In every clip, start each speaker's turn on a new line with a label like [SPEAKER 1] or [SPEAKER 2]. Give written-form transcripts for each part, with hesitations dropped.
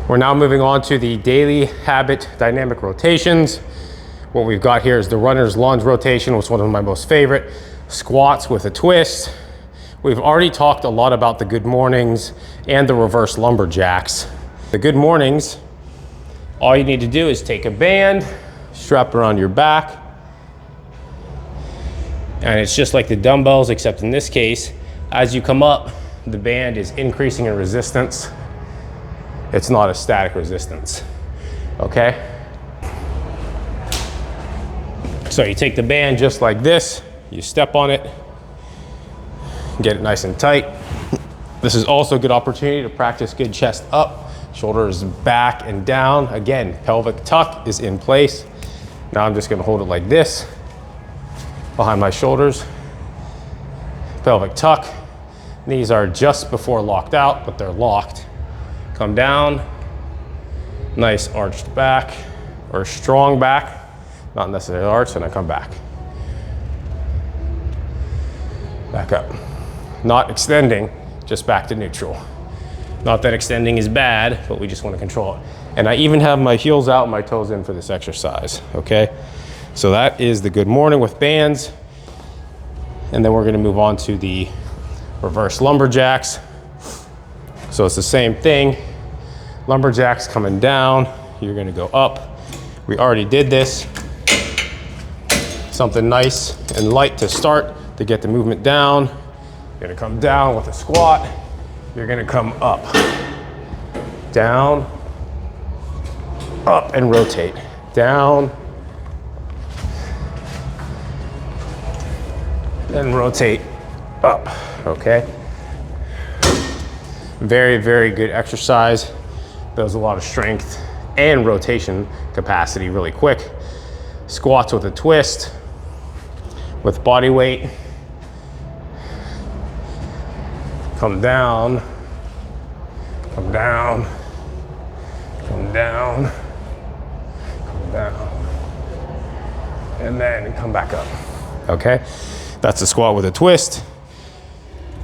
[SPEAKER 1] We're now moving on to the daily habit dynamic rotations. What we've got here is the runner's lunge rotation, which is one of my most favorite. Squats with a twist. We've already talked a lot about the good mornings and the reverse lumberjacks. The good mornings, all you need to do is take a band, strap around your back, and it's just like the dumbbells, except in this case, as you come up, the band is increasing in resistance. It's not a static resistance, okay? So you take the band just like this, you step on it, get it nice and tight. This is also a good opportunity to practice good chest up, shoulders back and down. Again, pelvic tuck is in place. Now I'm just gonna hold it like this, behind my shoulders. Pelvic tuck. Knees are just before locked out, but they're locked. Come down, nice arched back, or strong back, not necessarily arched, and I come back. Back up. Not extending, just back to neutral. Not that extending is bad, but we just want to control it. And I even have my heels out and my toes in for this exercise, okay? So that is the good morning with bands. And then we're gonna move on to the reverse lumberjacks. So it's the same thing. Lumberjacks coming down, you're gonna go up. We already did this. Something nice and light to start to get the movement down. You're gonna come down with a squat. You're gonna come up, down, up and rotate. Down, and rotate up, okay? Very, very good exercise. Builds a lot of strength and rotation capacity really quick. Squats with a twist, with body weight. Come down, come down, come down, come down, and then come back up, okay? That's a squat with a twist.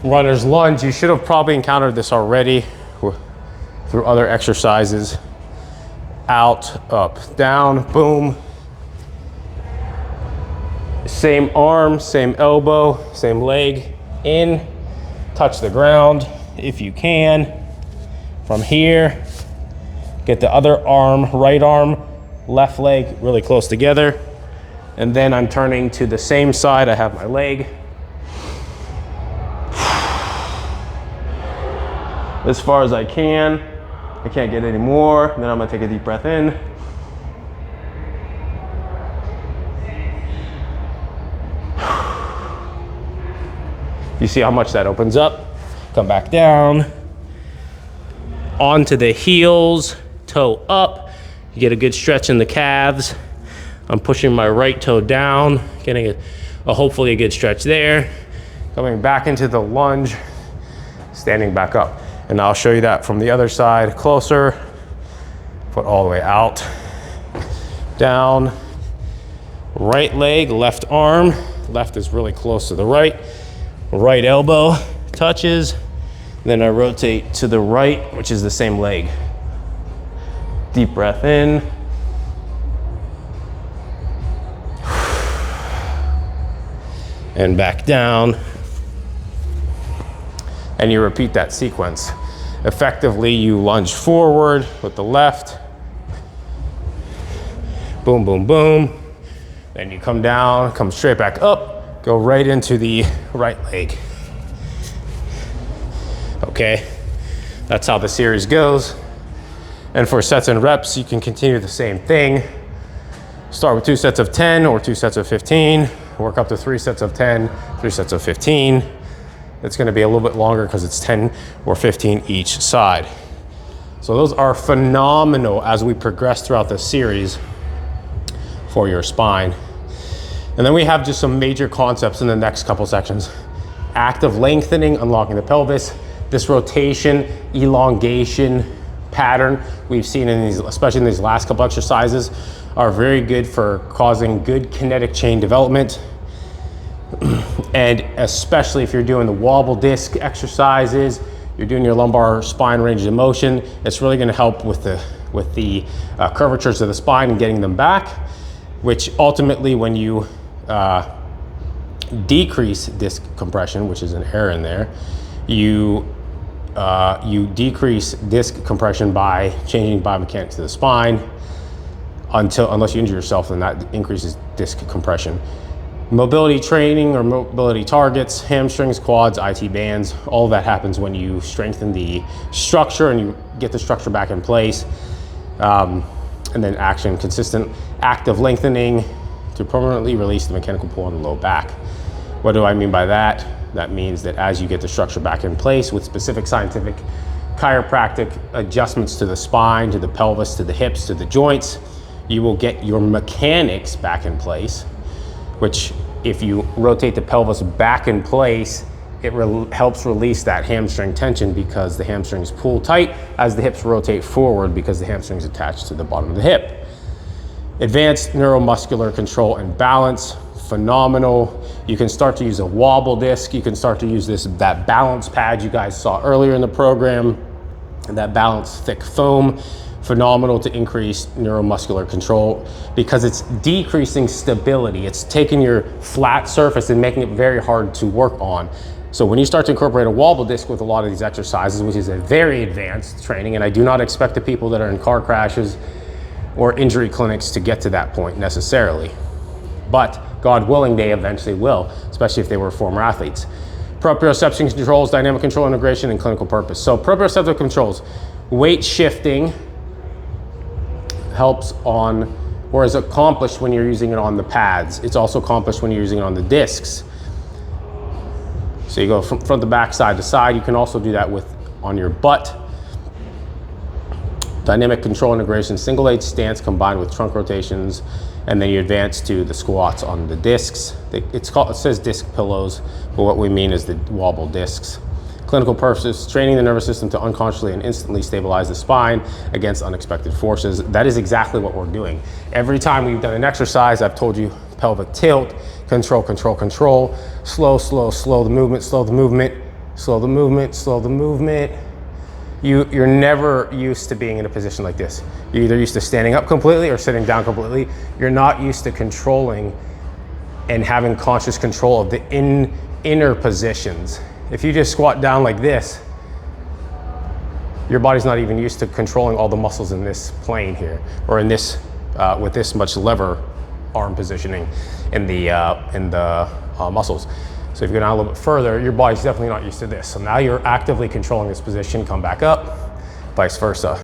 [SPEAKER 1] Runner's lunge, you should have probably encountered this already through other exercises. Out, up, down, boom. Same arm, same elbow, same leg, in, touch the ground if you can. From here, get the other arm, right arm, left leg really close together. And then I'm turning to the same side. I have my leg. As far as I can. I can't get any more. Then I'm gonna take a deep breath in. You see how much that opens up? Come back down. Onto the heels, toe up. You get a good stretch in the calves. I'm pushing my right toe down, getting hopefully a good stretch there. Coming back into the lunge, standing back up. And I'll show you that from the other side, closer. Foot all the way out, down. Right leg, left arm. Left is really close to the right. Right elbow touches. Then I rotate to the right, which is the same leg. Deep breath in. And back down. And you repeat that sequence. Effectively, you lunge forward with the left. Boom, boom, boom. Then you come down, come straight back up, go right into the right leg. Okay, that's how the series goes. And for sets and reps, you can continue the same thing. Start with 2 sets of 10 or 2 sets of 15. Work up to 3 sets of 10, 3 sets of 15. It's gonna be a little bit longer because it's 10 or 15 each side. So those are phenomenal as we progress throughout the series for your spine. And then we have just some major concepts in the next couple sections. Active lengthening, unlocking the pelvis. This rotation, elongation pattern we've seen in these, especially in these last couple exercises, are very good for causing good kinetic chain development. And especially if you're doing the wobble disc exercises, You're doing your lumbar spine range of motion. It's really going to help with the curvatures of the spine and getting them back, which ultimately, when you decrease disc compression, which is an error in there, you decrease disc compression by changing biomechanics of the spine unless you injure yourself, then that increases disc compression. Mobility training or mobility targets, hamstrings, quads, IT bands, all of that happens when you strengthen the structure and you get the structure back in place. And then consistent active lengthening to permanently release the mechanical pull on the low back. What do I mean by that? That means that as you get the structure back in place with specific scientific chiropractic adjustments to the spine, to the pelvis, to the hips, to the joints, you will get your mechanics back in place, which if you rotate the pelvis back in place, it helps release that hamstring tension because the hamstrings pull tight as the hips rotate forward because the hamstring's attached to the bottom of the hip. Advanced neuromuscular control and balance, phenomenal. You can start to use a wobble disc. You can start to use that balance pad you guys saw earlier in the program, and that balance thick foam. Phenomenal to increase neuromuscular control because it's decreasing stability. It's taking your flat surface and making it very hard to work on. So when you start to incorporate a wobble disc with a lot of these exercises, which is a very advanced training, and I do not expect the people that are in car crashes or injury clinics to get to that point necessarily, but God willing, they eventually will, especially if they were former athletes. Proprioception controls, dynamic control integration, and clinical purpose. So proprioceptive controls, weight shifting helps on, or is accomplished when you're using it on the pads. It's also accomplished when you're using it on the discs. So you go from front to back, side to side. You can also do that on your butt. Dynamic control integration, single leg stance combined with trunk rotations, and then you advance to the squats on the discs. It says disc pillows, but what we mean is the wobble discs. Clinical purposes, training the nervous system to unconsciously and instantly stabilize the spine against unexpected forces. That is exactly what we're doing. Every time we've done an exercise, I've told you pelvic tilt, control, control, control, slow, slow, slow the movement, slow the movement, slow the movement, slow the movement. You're never used to being in a position like this. You're either used to standing up completely or sitting down completely. You're not used to controlling and having conscious control of the inner positions. If you just squat down like this, your body's not even used to controlling all the muscles in this plane here, or in this, with this much lever arm positioning in the muscles. So if you go down a little bit further, your body's definitely not used to this. So now you're actively controlling this position, come back up, vice versa.